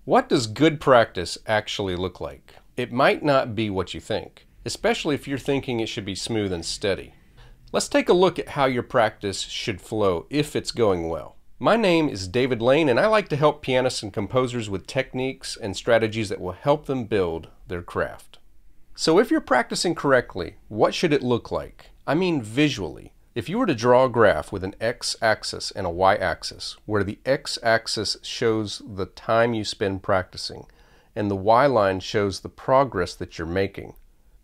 What does good practice actually look like? It might not be what you think, especially if you're thinking it should be smooth and steady. Let's take a look at how your practice should flow if it's going well. My name is David Lane, and I like to help pianists and composers with techniques and strategies that will help them build their craft. So if you're practicing correctly, what should it look like? I mean visually. If you were to draw a graph with an x-axis and a y-axis, where the x-axis shows the time you spend practicing, and the y-line shows the progress that you're making,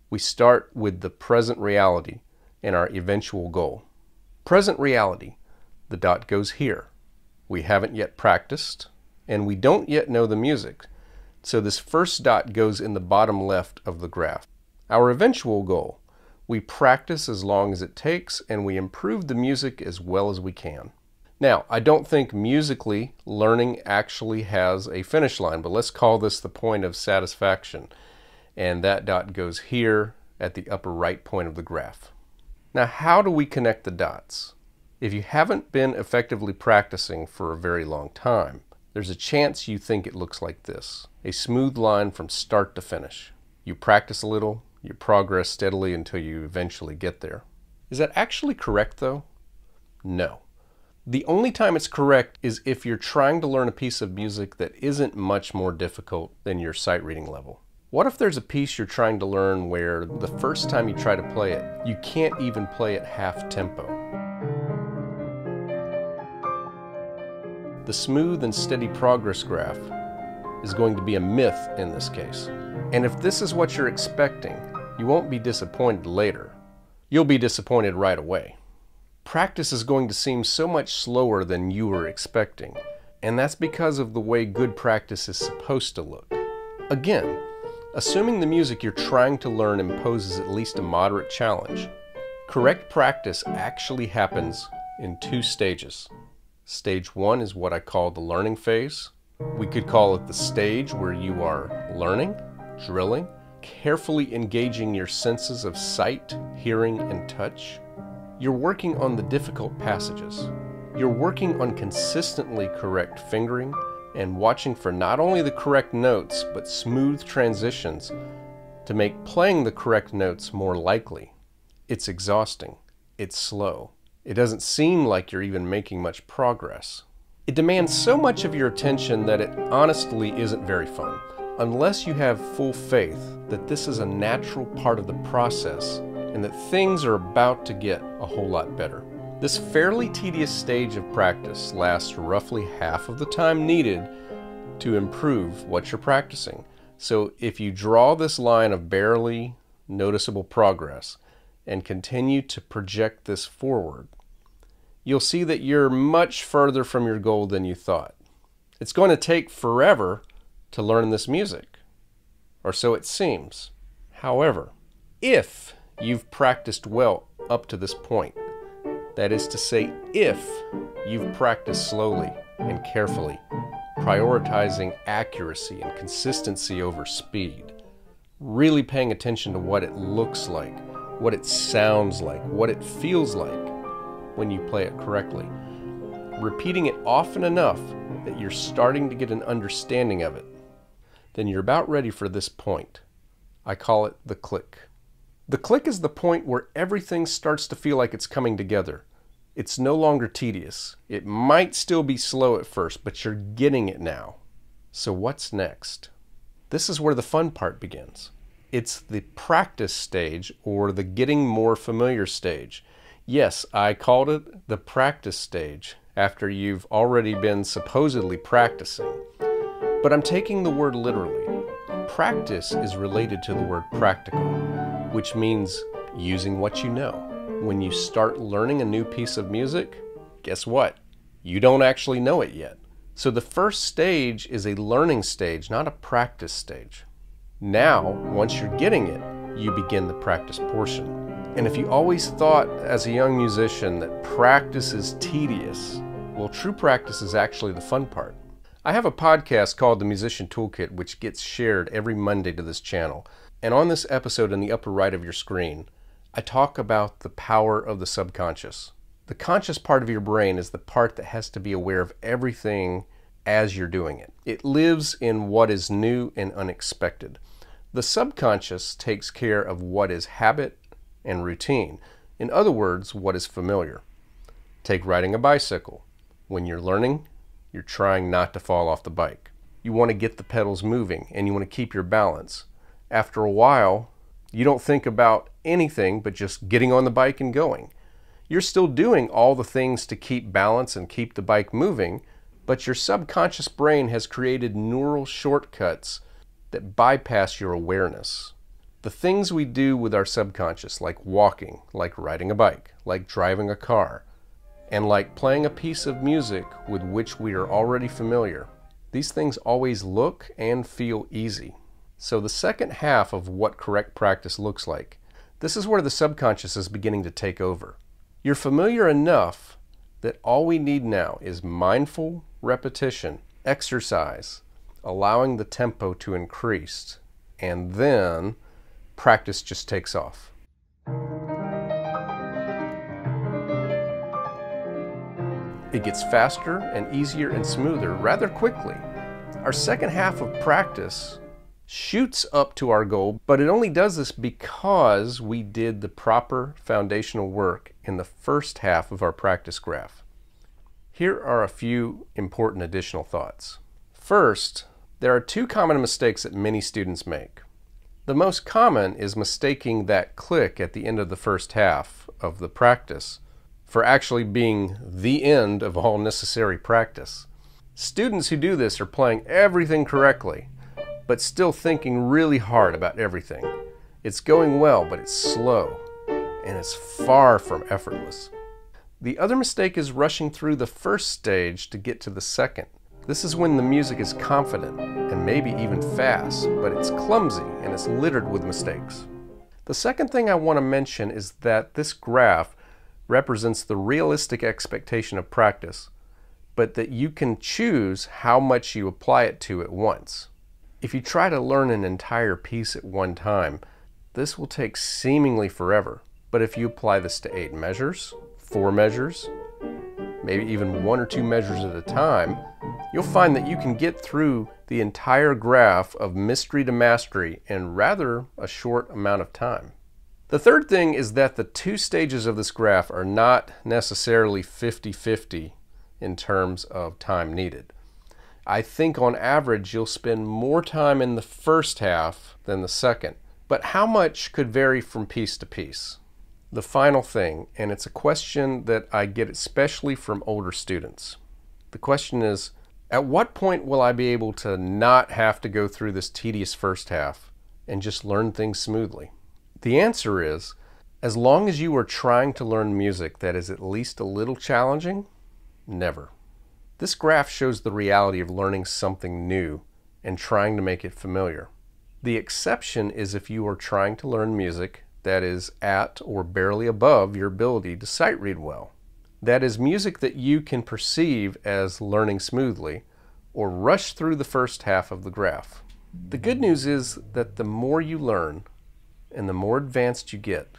we start with the present reality and our eventual goal. Present reality, the dot goes here. We haven't yet practiced, and we don't yet know the music, so this first dot goes in the bottom left of the graph. Our eventual goal, we practice as long as it takes, and we improve the music as well as we can. Now, I don't think musically learning actually has a finish line, but let's call this the point of satisfaction. And that dot goes here at the upper right point of the graph. Now, how do we connect the dots? If you haven't been effectively practicing for a very long time, there's a chance you think it looks like this, a smooth line from start to finish. You practice a little, you progress steadily until you eventually get there. Is that actually correct though? No. The only time it's correct is if you're trying to learn a piece of music that isn't much more difficult than your sight reading level. What if there's a piece you're trying to learn where the first time you try to play it, you can't even play at half tempo? The smooth and steady progress graph is going to be a myth in this case. And if this is what you're expecting, you won't be disappointed later. You'll be disappointed right away. Practice is going to seem so much slower than you were expecting, and that's because of the way good practice is supposed to look. Again, assuming the music you're trying to learn imposes at least a moderate challenge, correct practice actually happens in two stages. Stage one is what I call the learning phase. We could call it the stage where you are learning, drilling, carefully engaging your senses of sight, hearing, and touch. You're working on the difficult passages. You're working on consistently correct fingering and watching for not only the correct notes, but smooth transitions to make playing the correct notes more likely. It's exhausting. It's slow. It doesn't seem like you're even making much progress. It demands so much of your attention that it honestly isn't very fun, unless you have full faith that this is a natural part of the process and that things are about to get a whole lot better. This fairly tedious stage of practice lasts roughly half of the time needed to improve what you're practicing. So if you draw this line of barely noticeable progress and continue to project this forward, you'll see that you're much further from your goal than you thought. It's going to take forever to learn this music, or so it seems. However, if you've practiced well up to this point, that is to say, if you've practiced slowly and carefully, prioritizing accuracy and consistency over speed, really paying attention to what it looks like, what it sounds like, what it feels like when you play it correctly, repeating it often enough that you're starting to get an understanding of it, then you're about ready for this point. I call it the click. The click is the point where everything starts to feel like it's coming together. It's no longer tedious. It might still be slow at first, but you're getting it now. So what's next? This is where the fun part begins. It's the practice stage, or the getting more familiar stage. Yes, I called it the practice stage after you've already been supposedly practicing. But I'm taking the word literally. Practice is related to the word practical, which means using what you know. When you start learning a new piece of music, guess what? You don't actually know it yet. So the first stage is a learning stage, not a practice stage. Now, once you're getting it, you begin the practice portion. And if you always thought as a young musician that practice is tedious, well, true practice is actually the fun part. I have a podcast called The Musician Toolkit, which gets shared every Monday to this channel. And on this episode in the upper right of your screen, I talk about the power of the subconscious. The conscious part of your brain is the part that has to be aware of everything as you're doing it. It lives in what is new and unexpected. The subconscious takes care of what is habit and routine. In other words, what is familiar. Take riding a bicycle. When you're learning, you're trying not to fall off the bike. You want to get the pedals moving and you want to keep your balance. After a while, you don't think about anything but just getting on the bike and going. You're still doing all the things to keep balance and keep the bike moving, but your subconscious brain has created neural shortcuts that bypass your awareness. The things we do with our subconscious, like walking, like riding a bike, like driving a car, and like playing a piece of music with which we are already familiar, these things always look and feel easy. So the second half of what correct practice looks like, this is where the subconscious is beginning to take over. You're familiar enough that all we need now is mindful repetition, exercise, allowing the tempo to increase, and then practice just takes off. It gets faster and easier and smoother rather quickly. Our second half of practice shoots up to our goal, but it only does this because we did the proper foundational work in the first half of our practice graph. Here are a few important additional thoughts. First, there are two common mistakes that many students make. The most common is mistaking that click at the end of the first half of the practice for actually being the end of all necessary practice. Students who do this are playing everything correctly, but still thinking really hard about everything. It's going well, but it's slow, and it's far from effortless. The other mistake is rushing through the first stage to get to the second. This is when the music is confident and maybe even fast, but it's clumsy and it's littered with mistakes. The second thing I want to mention is that this graph represents the realistic expectation of practice, but that you can choose how much you apply it to at once. If you try to learn an entire piece at one time, this will take seemingly forever. But if you apply this to 8 measures, 4 measures, maybe even 1 or 2 measures at a time, you'll find that you can get through the entire graph of mystery to mastery in rather a short amount of time. The third thing is that the 2 stages of this graph are not necessarily 50-50 in terms of time needed. I think on average you'll spend more time in the first half than the second, but how much could vary from piece to piece. The final thing, and it's a question that I get especially from older students. The question is, at what point will I be able to not have to go through this tedious first half and just learn things smoothly? The answer is, as long as you are trying to learn music that is at least a little challenging, never. This graph shows the reality of learning something new and trying to make it familiar. The exception is if you are trying to learn music that is at or barely above your ability to sight read well. That is music that you can perceive as learning smoothly or rush through the first half of the graph. The good news is that the more you learn and the more advanced you get,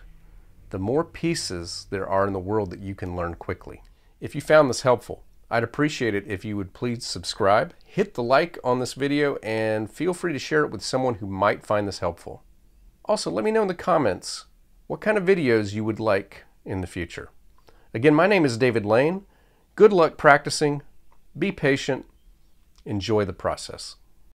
the more pieces there are in the world that you can learn quickly. If you found this helpful, I'd appreciate it if you would please subscribe, hit the like on this video, and feel free to share it with someone who might find this helpful. Also, let me know in the comments what kind of videos you would like in the future. Again, my name is David Lane. Good luck practicing. Be patient. Enjoy the process.